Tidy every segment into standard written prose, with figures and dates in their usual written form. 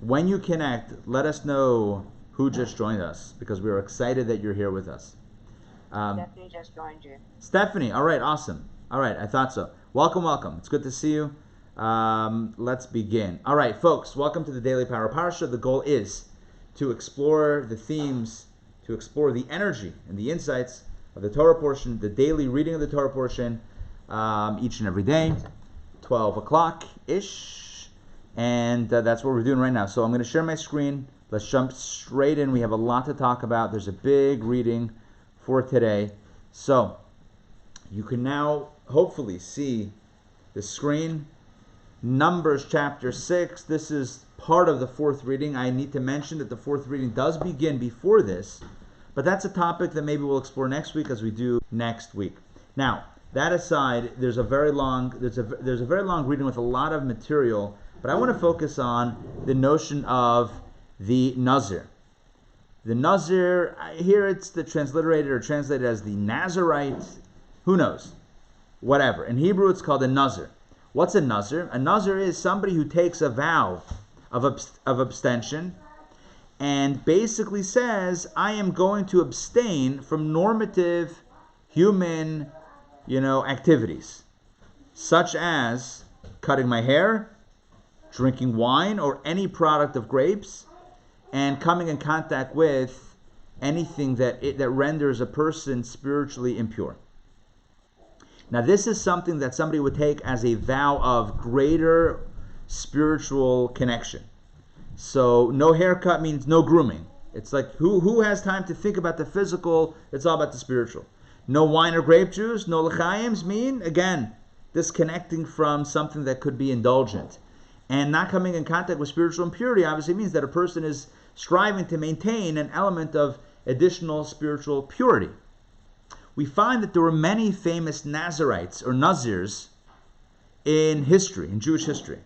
When you connect, let us know who just joined us, because we are excited that you're here with us. Stephanie just joined you. Stephanie, all right, awesome. All right, I thought so. Welcome, welcome. It's good to see you. Let's begin. All right, folks, welcome to the Daily Power Parsha. The goal is to explore the themes, to explore the energy and the insights of the Torah portion, the daily reading of the Torah portion, each and every day, 12 o'clock-ish. And that's what we're doing right now. So I'm going to share my screen. Let's jump straight in. We have a lot to talk about. There's a big reading for today. So you can now hopefully see the screen. Numbers chapter 6. This is part of the fourth reading. I need to mention that the fourth reading does begin before this, but that's a topic that maybe we'll explore next week, as we do next week. Now, that aside, there's a very long reading with a lot of material, but I want to focus on the notion of the Nazir. The Nazir, here it's transliterated or translated as the Nazarite. Who knows? Whatever. In Hebrew, it's called a Nazir. What's a Nazir? A Nazir is somebody who takes a vow of abstention and basically says, I am going to abstain from normative human, activities, such as cutting my hair, drinking wine or any product of grapes, and coming in contact with anything that renders a person spiritually impure. Now, this is something that somebody would take as a vow of greater spiritual connection. So, no haircut means no grooming. It's like, who has time to think about the physical? It's all about the spiritual. No wine or grape juice, no l'chaims mean, again, disconnecting from something that could be indulgent. And not coming in contact with spiritual impurity obviously means that a person is striving to maintain an element of additional spiritual purity. We find that there were many famous Nazarites or Nazirs in history, in Jewish history.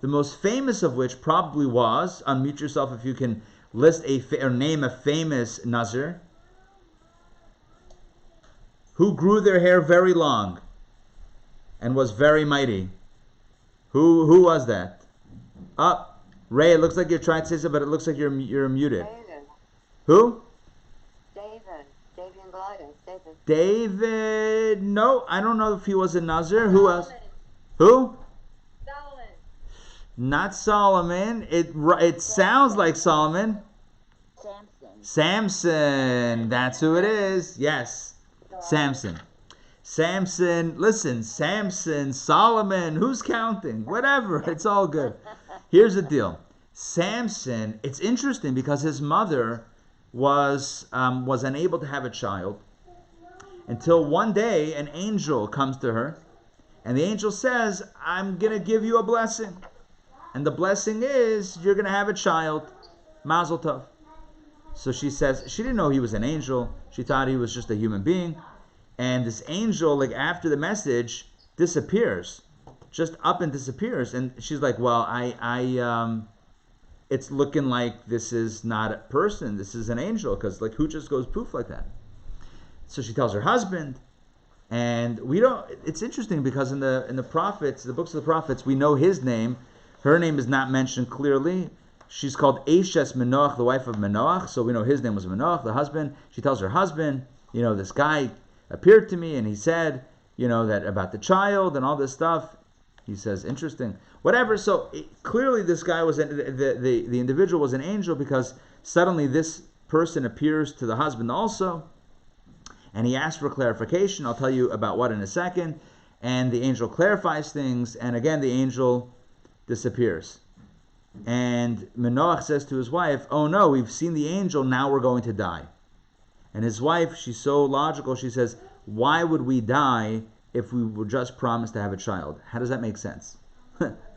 The most famous of which probably was, unmute yourself if you can list or name a famous Nazir, who grew their hair very long and was very mighty. Who was that? Ray, it looks like you're trying to say something, but it looks like you're muted. David. Who? David and Goliath. David, no, I don't know if he was a Nazir. Who else? Who? Solomon. Not Solomon. It sounds like Solomon. Samson. That's who it is. Yes. Samson. Listen, Samson, Solomon, who's counting? Whatever, it's all good. Here's the deal. Samson, it's interesting because his mother was unable to have a child until one day an angel comes to her, and the angel says, I'm going to give you a blessing. And the blessing is you're going to have a child. Mazel tov. So she says, she didn't know he was an angel. She thought he was just a human being. And this angel, after the message, disappears. Just up and disappears. And she's like, well, it's looking like this is not a person. This is an angel. Because, who just goes poof like that? So she tells her husband. And it's interesting because in the prophets, the books of the prophets, we know his name. Her name is not mentioned clearly. She's called Eshes Manoach, the wife of Manoach. So we know his name was Manoach, the husband. She tells her husband, this guy appeared to me and he said, that about the child and all this stuff. He says, interesting. Whatever. So clearly this guy was, the individual was an angel, because suddenly this person appears to the husband also. And he asks for clarification. I'll tell you about what in a second. And the angel clarifies things. And again, the angel disappears. And Manoach says to his wife, oh no, we've seen the angel, now we're going to die. And his wife, she's so logical, she says, why would we die if we were just promised to have a child? How does that make sense?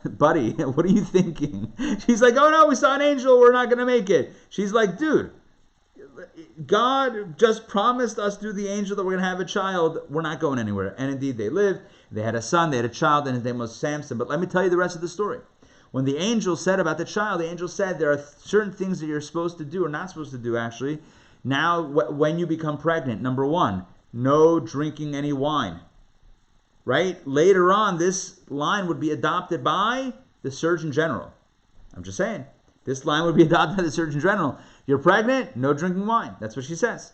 Buddy, what are you thinking? She's like, oh no, we saw an angel, we're not going to make it. She's like, dude, God just promised us through the angel that we're going to have a child. We're not going anywhere. And indeed they lived. They had a son, they had a child, and his name was Samson. But let me tell you the rest of the story. When the angel said about the child, the angel said there are certain things that you're supposed to do, or not supposed to do actually, now when you become pregnant. Number one, no drinking any wine. Right? Later on, this line would be adopted by the Surgeon General. I'm just saying. This line would be adopted by the Surgeon General. You're pregnant, no drinking wine. That's what she says.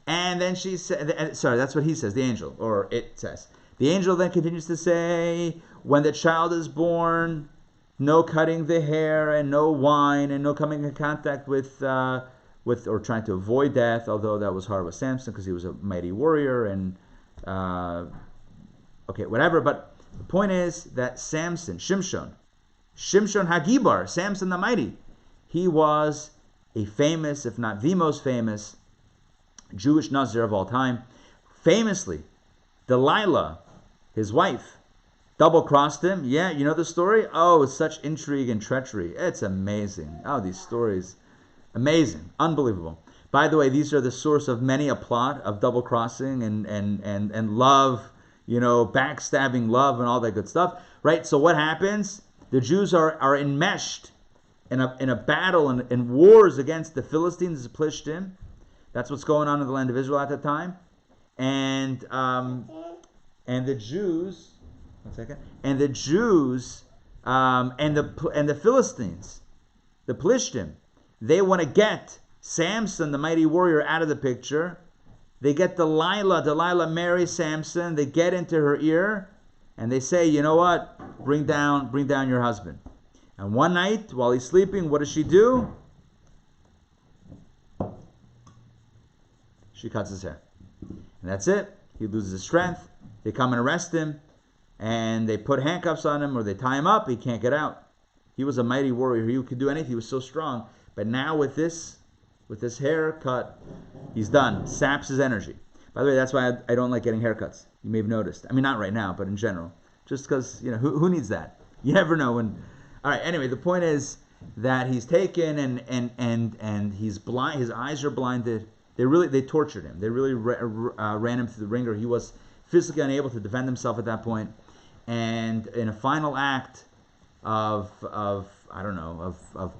And then she said, sorry, that's what he says, the angel, or it says. The angel then continues to say, when the child is born, no cutting the hair and no wine and no coming in contact with or trying to avoid death, although that was hard with Samson because he was a mighty warrior and whatever. But the point is that Samson, Shimshon Hagibar, Samson the mighty, he was a famous, if not the most famous, Jewish Nazir of all time. Famously, Delilah, his wife, double-crossed him. Yeah, you know the story? Oh, it's such intrigue and treachery. It's amazing. Oh, these stories. Amazing. Unbelievable. By the way, these are the source of many a plot of double-crossing and love, backstabbing love and all that good stuff. Right? So what happens? The Jews are enmeshed in a battle and wars against the Philistines, the Plishtim. That's what's going on in the land of Israel at the time. And the Jews, and the Philistines, the Plishtim, they want to get Samson, the mighty warrior, out of the picture. They get Delilah. Delilah marries Samson. They get into her ear, and they say, you know what? Bring down your husband. And one night, while he's sleeping, what does she do? She cuts his hair. And that's it. He loses his strength. They come and arrest him, and they put handcuffs on him, or they tie him up. He can't get out. He was a mighty warrior. He could do anything. He was so strong. But now with this haircut, he's done. Saps his energy. By the way, that's why I don't like getting haircuts. You may have noticed. I mean, not right now, but in general. Just because, who needs that? You never know when. All right. Anyway, the point is that he's taken and he's blind. His eyes are blinded. They tortured him. They really ran him through the ringer. He was physically unable to defend himself at that point. And in a final act of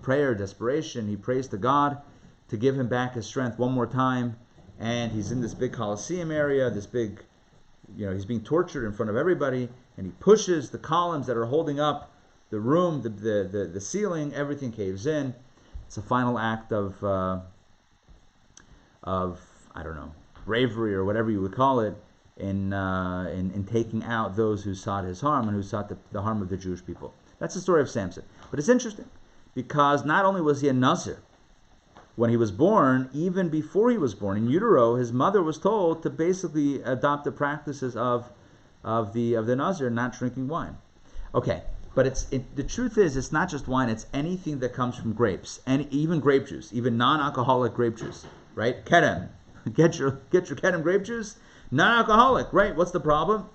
prayer, desperation, he prays to God to give him back his strength one more time. And he's in this big Colosseum area, he's being tortured in front of everybody, and he pushes the columns that are holding up the room, the ceiling, everything caves in. It's a final act of bravery or whatever you would call it, in taking out those who sought his harm and who sought the harm of the Jewish people. That's the story of Samson. But it's interesting because not only was he a Nazir when he was born, even before he was born in utero, his mother was told to basically adopt the practices of the Nazir, not drinking wine. Okay, but the truth is, it's not just wine; it's anything that comes from grapes, and even grape juice, even non-alcoholic grape juice. Right? Kedem. Get your Kedem grape juice. Non-alcoholic, right? What's the problem?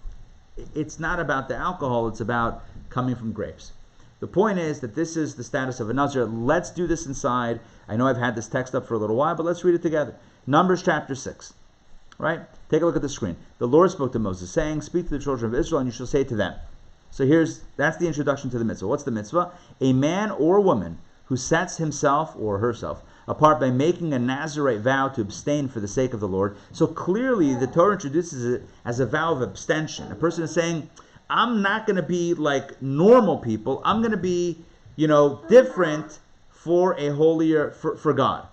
It's not about the alcohol, it's about coming from grapes. The point is that this is the status of a Nazir. Let's do this inside. I know I've had this text up for a little while, but let's read it together. Numbers chapter 6. Right? Take a look at the screen. The Lord spoke to Moses, saying, speak to the children of Israel, and you shall say to them. So that's the introduction to the mitzvah. What's the mitzvah? A man or woman who sets himself or herself apart by making a Nazirite vow to abstain for the sake of the Lord. So clearly the Torah introduces it as a vow of abstention. A person is saying, I'm not going to be like normal people. I'm going to be, different for a holier, for God.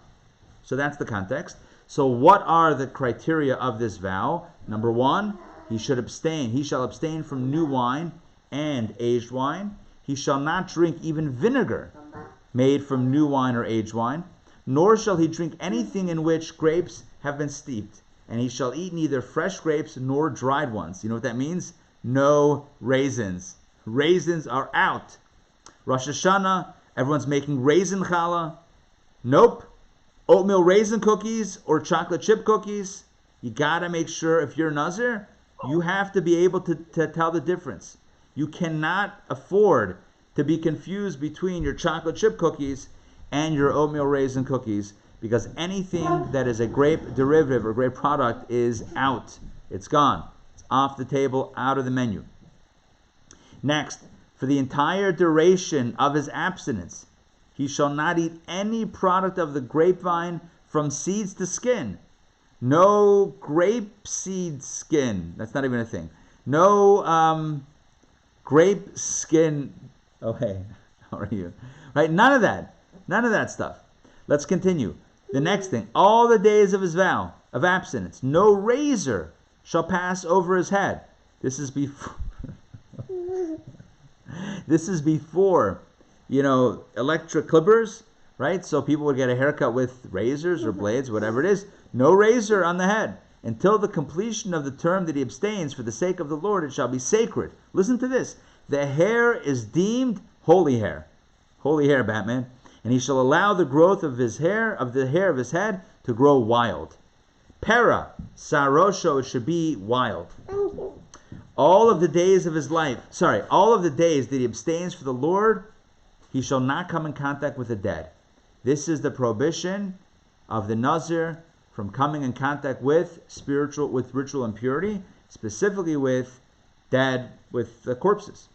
So that's the context. So what are the criteria of this vow? Number one, he shall abstain from new wine and aged wine. He shall not drink even vinegar made from new wine or aged wine. Nor shall he drink anything in which grapes have been steeped. And he shall eat neither fresh grapes nor dried ones. You know what that means? No raisins. Raisins are out. Rosh Hashanah, everyone's making raisin challah. Nope. Oatmeal raisin cookies or chocolate chip cookies. You got to make sure, if you're a Nazir, you have to be able to tell the difference. You cannot afford to be confused between your chocolate chip cookies and your oatmeal raisin cookies, because anything that is a grape derivative or grape product is out. It's gone. It's off the table, out of the menu. Next, for the entire duration of his abstinence, he shall not eat any product of the grapevine from seeds to skin. No grape seed skin. That's not even a thing. No grape skin. Oh, hey, how are you? Right? None of that. None of that stuff. Let's continue. The next thing, all the days of his vow of abstinence, no razor shall pass over his head. This is before electric clippers, right? So people would get a haircut with razors or blades, whatever it is. No razor on the head. Until the completion of the term that he abstains for the sake of the Lord, it shall be sacred. Listen to this. The hair is deemed holy hair. Holy hair, Batman. And he shall allow the growth of his hair, of the hair of his head, to grow wild. Para, sarosho, it should be wild. All of the days of his life, all of the days that he abstains for the Lord, he shall not come in contact with the dead. This is the prohibition of the Nazir from coming in contact with ritual impurity, specifically with corpses.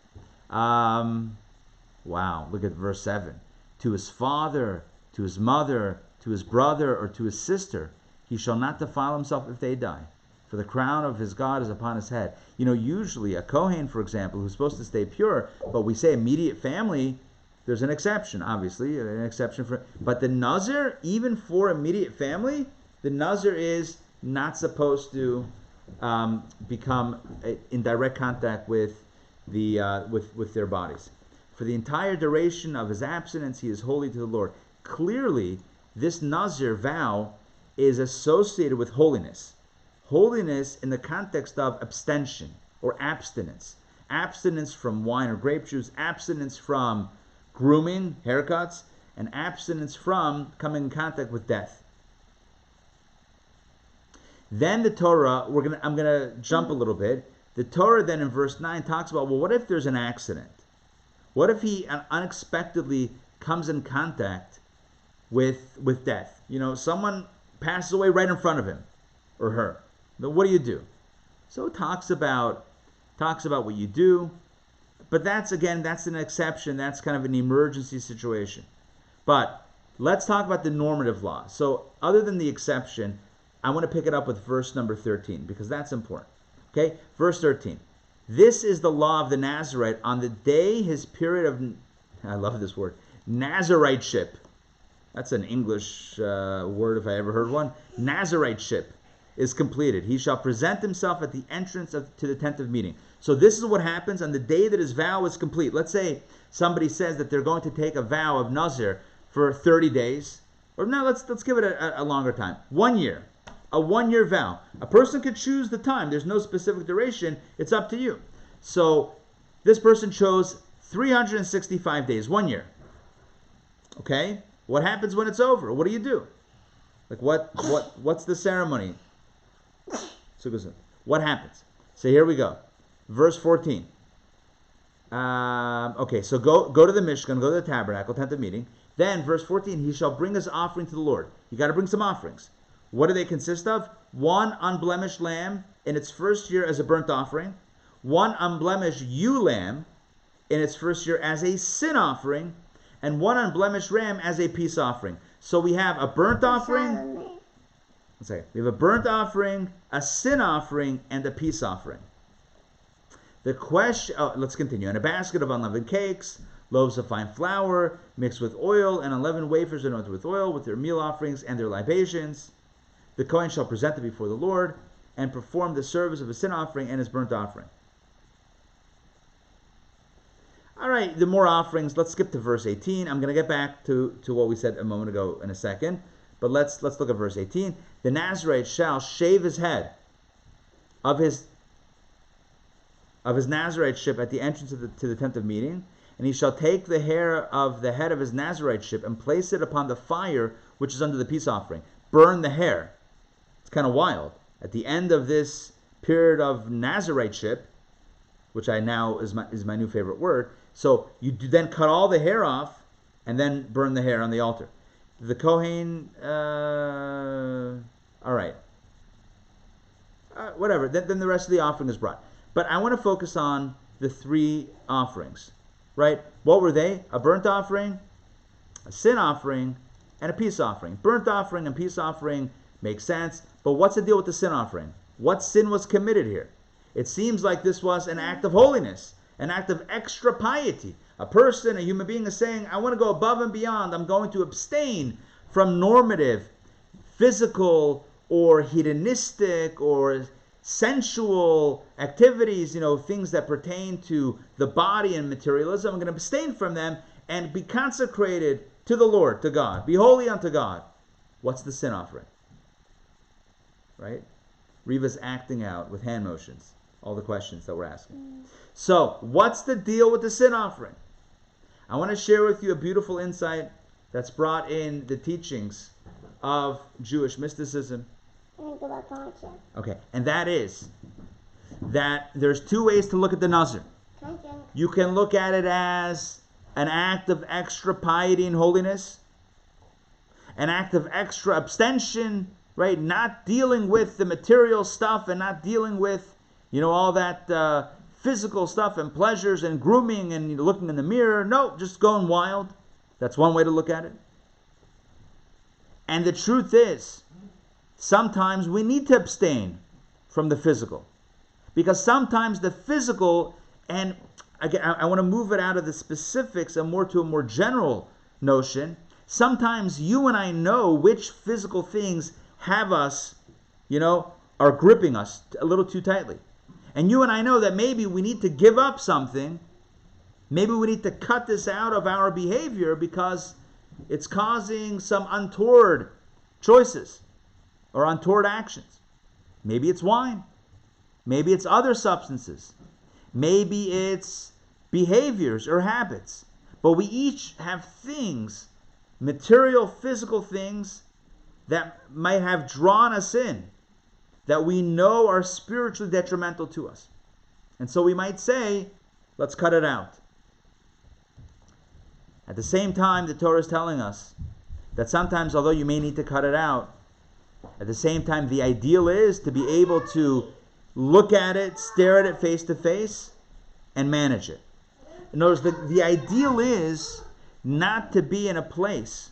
Wow, look at verse 7. To his father, to his mother, to his brother, or to his sister, he shall not defile himself if they die. For the crown of his God is upon his head. Usually a Kohen, for example, who's supposed to stay pure, but we say immediate family, there's an exception, obviously, but the Nazir, even for immediate family, the Nazir is not supposed to become in direct contact with their bodies. For the entire duration of his abstinence, he is holy to the Lord. Clearly, this Nazir vow is associated with holiness. Holiness in the context of abstention or abstinence. Abstinence from wine or grape juice, abstinence from grooming, haircuts, and abstinence from coming in contact with death. Then the Torah, I'm gonna jump a little bit. The Torah then in verse 9 talks about, well, what if there's an accident? What if he unexpectedly comes in contact with death? Someone passes away right in front of him or her. Then what do? So it talks about what you do, but that's an exception. That's kind of an emergency situation. But let's talk about the normative law. So other than the exception, I want to pick it up with verse number 13 because that's important. Okay, verse 13. This is the law of the Nazarite on the day his period of, I love this word, Nazariteship. That's an English word if I ever heard one. Nazariteship is completed. He shall present himself at the entrance to the tent of meeting. So this is what happens on the day that his vow is complete. Let's say somebody says that they're going to take a vow of Nazir for 30 days. Or no, let's give it a longer time. 1 year. A 1 year vow. A person could choose the time. There's no specific duration. It's up to you. So this person chose 365 days, 1 year. Okay? What happens when it's over? What do? Like what's the ceremony? So what happens? So here we go. Verse 14. Okay, so go to the Mishkan, go to the tabernacle, tent of meeting. Then verse 14, he shall bring his offering to the Lord. You got to bring some offerings. What do they consist of? 1 unblemished lamb in its first year as a burnt offering. 1 unblemished ewe lamb in its first year as a sin offering. And 1 unblemished ram as a peace offering. So we have a burnt offering. We have a burnt offering, a sin offering, and a peace offering. The question, let's continue. And a basket of unleavened cakes, loaves of fine flour, mixed with oil, and unleavened wafers anointed with oil, with their meal offerings and their libations. The Kohen shall present them before the Lord, and perform the service of a sin offering and his burnt offering. All right, the more offerings. Let's skip to verse 18. I'm going to get back to what we said a moment ago in a second. But let's look at verse 18. The Nazarite shall shave his head of his Nazariteship at the entrance to the tent of meeting, and he shall take the hair of the head of his Nazariteship and place it upon the fire which is under the peace offering. Burn the hair. It's kind of wild. At the end of this period of Nazariteship, which I now is my new favorite word, so you then cut all the hair off and then burn the hair on the altar. The Kohen, all right. Whatever. Then the rest of the offering is brought. But I want to focus on the 3 offerings, right? What were they? A burnt offering, a sin offering, and a peace offering. Burnt offering and peace offering make sense, but what's the deal with the sin offering? What sin was committed here? It seems like this was an act of holiness, an act of extra piety. A person, a human being is saying, I want to go above and beyond. I'm going to abstain from normative, physical, or hedonistic, or sensual activities, things that pertain to the body and materialism. I'm going to abstain from them and be consecrated to the Lord, to God. Be holy unto God. What's the sin offering? Right? Reva's acting out with hand motions all the questions that we're asking. So, what's the deal with the sin offering? I want to share with you a beautiful insight that's brought in the teachings of Jewish mysticism. Okay, and that is that there's two ways to look at the Nazir. You can look at it as an act of extra piety and holiness, an act of extra abstention, right? Not dealing with the material stuff and not dealing with, all that physical stuff and pleasures and grooming and looking in the mirror. No, just going wild. That's one way to look at it. And the truth is, sometimes we need to abstain from the physical. Because sometimes the physical, and again, I want to move it out of the specifics and more to a more general notion. Sometimes you and I know which physical things have us, are gripping us a little too tightly. And you and I know that maybe we need to give up something. Maybe we need to cut this out of our behavior because it's causing some untoward choices or untoward actions. Maybe it's wine. Maybe it's other substances. Maybe it's behaviors or habits. But we each have things, material, physical things, that might have drawn us in, that we know are spiritually detrimental to us. And so we might say, let's cut it out. At the same time, the Torah is telling us that sometimes, although you may need to cut it out, at the same time, the ideal is to be able to look at it, stare at it face to face, and manage it. In other words, the ideal is not to be in a place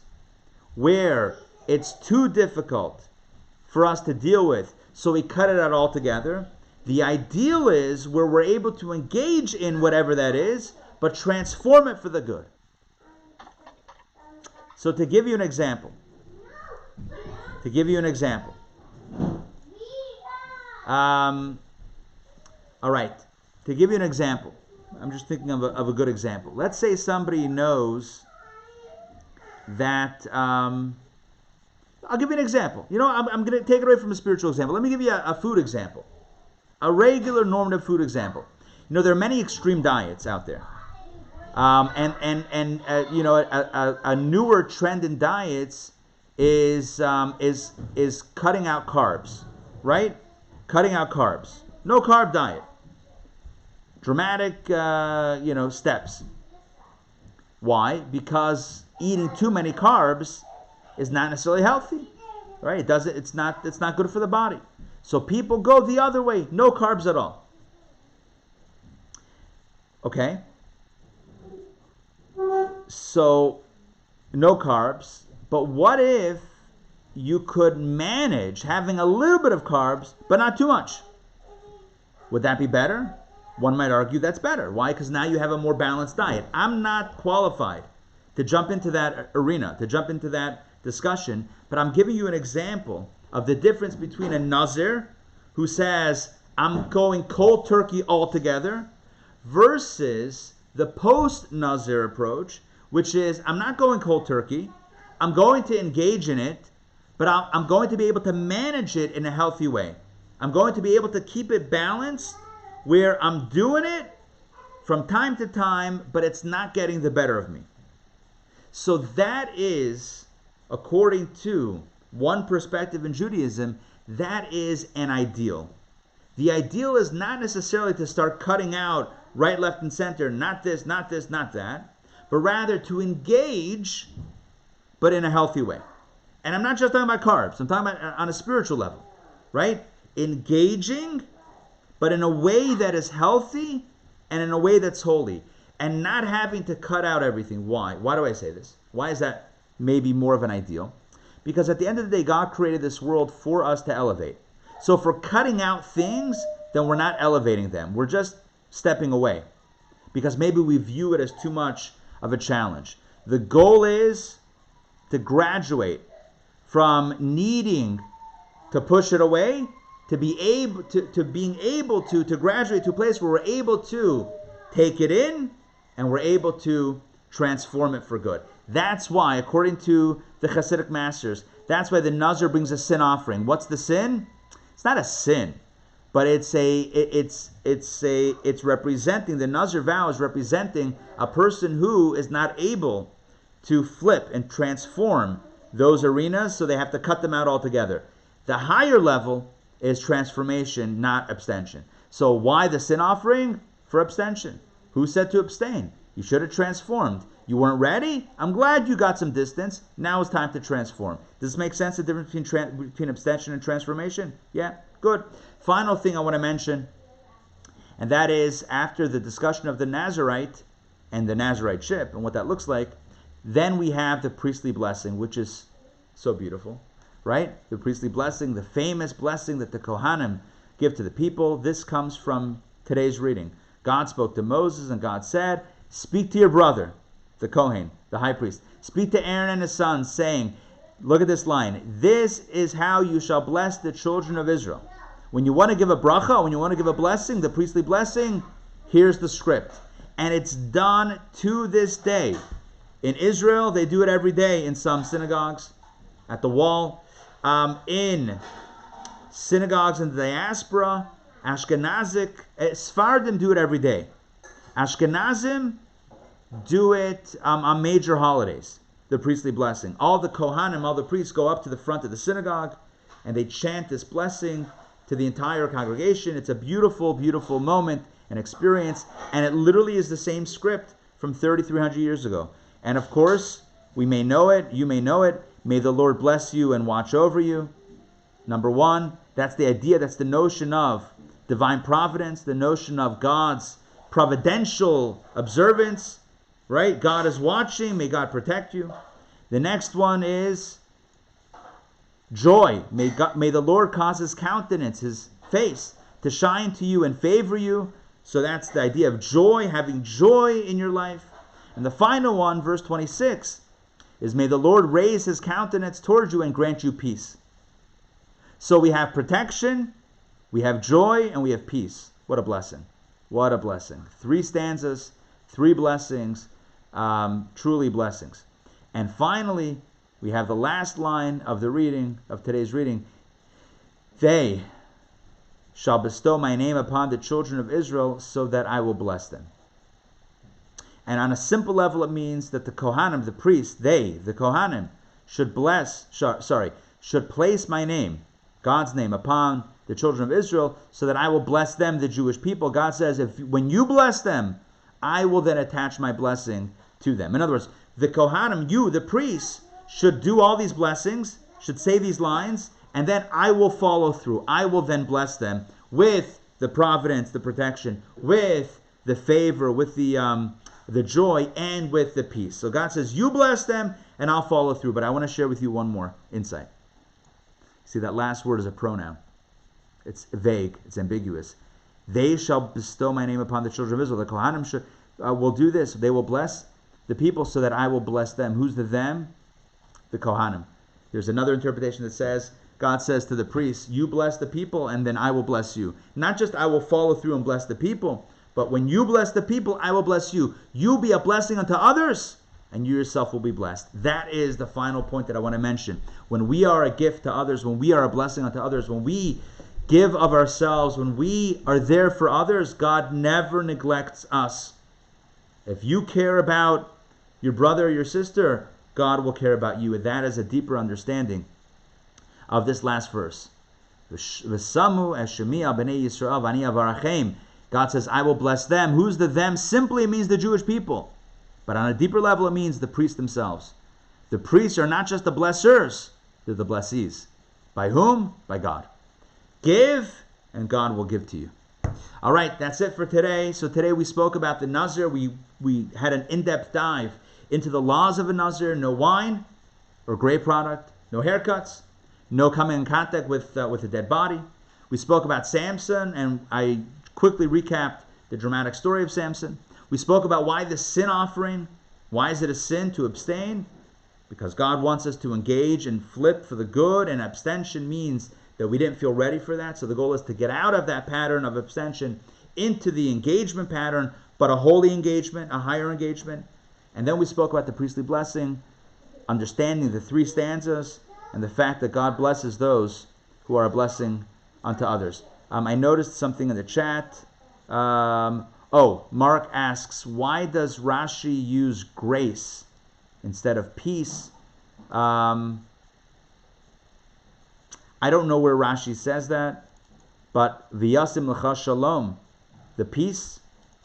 where it's too difficult for us to deal with, so we cut it out altogether. The ideal is where we're able to engage in whatever that is, but transform it for the good. So to give you an example, all right, to give you an example, I'm just thinking of a good example. Let's say somebody knows that, I'll give you an example. I'm going to take it away from a spiritual example. Let me give you a food example. A regular normative food example. There are many extreme diets out there. A newer trend in diets is cutting out carbs, right? Cutting out carbs. No carb diet. Dramatic, steps. Why? Because eating too many carbs is not necessarily healthy, right? It's not good for the body. So people go the other way, no carbs at all. Okay? So no carbs, but what if you could manage having a little bit of carbs, but not too much? Would that be better? One might argue that's better. Why? Because now you have a more balanced diet. I'm not qualified to jump into that arena, to jump into that discussion, but I'm giving you an example of the difference between a Nazir who says, I'm going cold turkey altogether, versus the post-Nazir approach, which is, I'm not going cold turkey, I'm going to engage in it, but I'm going to be able to manage it in a healthy way. I'm going to be able to keep it balanced, where I'm doing it from time to time, but it's not getting the better of me. So that is, according to one perspective in Judaism, that is an ideal. The ideal is not necessarily to start cutting out right, left, and center, not this, not this, not that, but rather to engage, but in a healthy way. And I'm not just talking about carbs, I'm talking about on a spiritual level, right? Engaging, but in a way that is healthy and in a way that's holy, and not having to cut out everything. Why? Why do I say this? Why is that maybe more of an ideal? Because at the end of the day, God created this world for us to elevate. So if we're cutting out things, then we're not elevating them. We're just stepping away. because maybe we view it as too much of a challenge. The goal is to graduate from needing to push it away to be able to being able to graduate to a place where we're able to take it in and we're able to transform it for good. That's why, according to the Hasidic masters, that's why the Nazir brings a sin offering. What's the sin? It's not a sin, but it's representing, the Nazir vow is representing a person who is not able to flip and transform those arenas, so they have to cut them out altogether. The higher level is transformation, not abstention. So why the sin offering? For abstention. Who said to abstain? You should have transformed. You weren't ready? I'm glad you got some distance. Now it's time to transform. Does this make sense, the difference between abstention and transformation? Yeah? Good. Final thing I want to mention, and that is after the discussion of the Nazirite and the Naziriteship and what that looks like, then we have the priestly blessing, which is so beautiful, right? The priestly blessing, the famous blessing that the Kohanim give to the people. This comes from today's reading. God spoke to Moses and God said, speak to your brother, the Kohen, the high priest. Speak to Aaron and his sons, saying, look at this line, this is how you shall bless the children of Israel. When you want to give a bracha, when you want to give a blessing, the priestly blessing, here's the script. And it's done to this day. In Israel, they do it every day in some synagogues, at the wall. In synagogues in the diaspora, Ashkenazic, Sephardim do it every day. Ashkenazim do it on major holidays, the priestly blessing. All the Kohanim, all the priests go up to the front of the synagogue and they chant this blessing to the entire congregation. It's a beautiful, beautiful moment and experience, and it literally is the same script from 3,300 years ago. And of course, we may know it, you may know it. May the Lord bless you and watch over you. Number one, that's the idea, that's the notion of divine providence, the notion of God's providential observance, right? God is watching, may God protect you. The next one is joy. May the Lord cause his countenance, his face, to shine to you and favor you. So that's the idea of joy, having joy in your life. And the final one, verse 26, is may the Lord raise his countenance towards you and grant you peace. So we have protection, we have joy, and we have peace. What a blessing. What a blessing. 3 stanzas, 3 blessings, truly blessings. And finally, we have the last line of the reading, of today's reading. They shall bestow my name upon the children of Israel so that I will bless them. And on a simple level, it means that the Kohanim, the priests, the Kohanim, should place my name, God's name, upon the children of Israel, so that I will bless them, the Jewish people. God says, when you bless them, I will then attach my blessing to them. In other words, the Kohanim, you, the priests, should do all these blessings, should say these lines, and then I will follow through. I will then bless them with the providence, the protection, with the favor, with the joy, and with the peace. So God says, you bless them, and I'll follow through. But I want to share with you one more insight. See, that last word is a pronoun. It's vague. It's ambiguous. They shall bestow my name upon the children of Israel. The Kohanim will do this. They will bless the people so that I will bless them. Who's the them? The Kohanim. There's another interpretation that says, God says to the priests, you bless the people, and then I will bless you. Not just I will follow through and bless the people, but when you bless the people, I will bless you. You be a blessing unto others, and you yourself will be blessed. That is the final point that I want to mention. When we are a gift to others, when we are a blessing unto others, when we give of ourselves, when we are there for others, God never neglects us. If you care about your brother or your sister, God will care about you. And that is a deeper understanding of this last verse. V'samu eshemi al b'nei Yisrael v'ani avarachem. God says, I will bless them. Who's the them? Simply it means the Jewish people. But on a deeper level, it means the priests themselves. The priests are not just the blessers, they're the blessees. By whom? By God. Give, and God will give to you. All right, that's it for today. So today we spoke about the Nazir. We had an in-depth dive into the laws of a Nazir. No wine or grape product. No haircuts. No coming in contact with a dead body. We spoke about Samson, and I quickly recapped the dramatic story of Samson. We spoke about why the sin offering. Why is it a sin to abstain? Because God wants us to engage and flip for the good, and abstention means that we didn't feel ready for that. So the goal is to get out of that pattern of abstention into the engagement pattern, but a holy engagement, a higher engagement. And then we spoke about the priestly blessing, understanding the 3 stanzas, and the fact that God blesses those who are a blessing unto others. I noticed something in the chat. Mark asks, why does Rashi use grace instead of peace? I don't know where Rashi says that, but V'yasim l'cha shalom, the peace,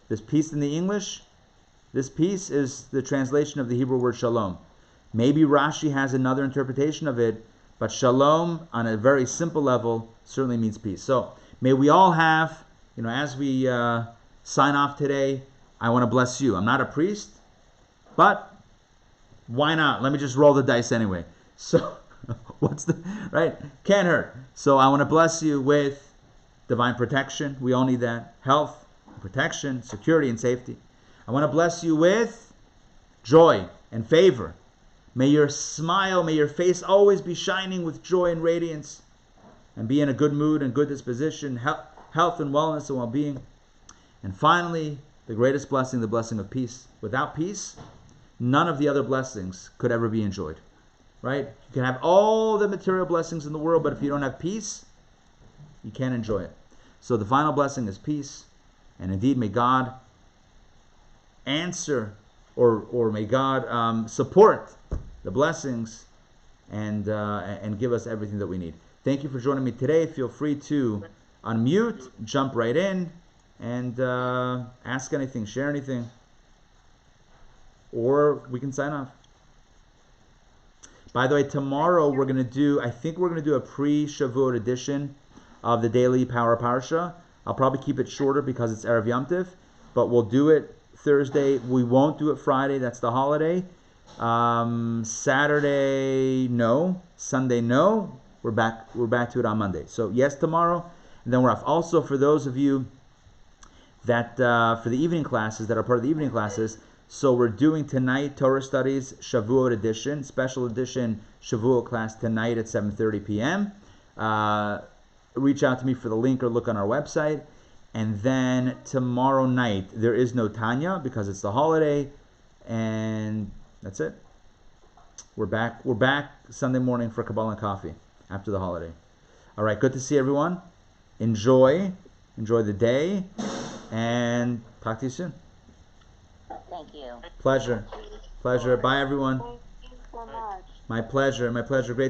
this peace in the English, this peace is the translation of the Hebrew word shalom. Maybe Rashi has another interpretation of it, but shalom on a very simple level certainly means peace. So may we all have, as we sign off today, I want to bless you. I'm not a priest, but why not? Let me just roll the dice anyway. So right? Can't hurt. So I want to bless you with divine protection. We all need that. Health, protection, security, and safety. I want to bless you with joy and favor. May your smile, may your face always be shining with joy and radiance, and be in a good mood and good disposition, health and wellness and well-being. And finally, the greatest blessing, the blessing of peace. Without peace, none of the other blessings could ever be enjoyed. Right? You can have all the material blessings in the world, but if you don't have peace, you can't enjoy it. So the final blessing is peace. And indeed, may God answer, or may God support the blessings and give us everything that we need. Thank you for joining me today. Feel free to unmute, jump right in, and ask anything, share anything, or we can sign off. By the way, tomorrow we're going to do a pre-Shavuot edition of the Daily Power Parsha. I'll probably keep it shorter because it's Erev Yom Tov, but we'll do it Thursday. We won't do it Friday. That's the holiday. Saturday, no. Sunday, no. We're back to it on Monday. So yes, tomorrow, and then we're off. Also, for those of you that for the evening classes that are part of the evening classes, so we're doing tonight Torah Studies Shavuot edition, special edition Shavuot class tonight at 7:30 p.m. Reach out to me for the link or look on our website. And then tomorrow night there is no Tanya because it's the holiday, and that's it. We're back Sunday morning for Kabbalah and coffee after the holiday. All right, good to see everyone. Enjoy the day, and talk to you soon. Thank you. Pleasure. Bye, everyone. Thank you so much. My pleasure. Great.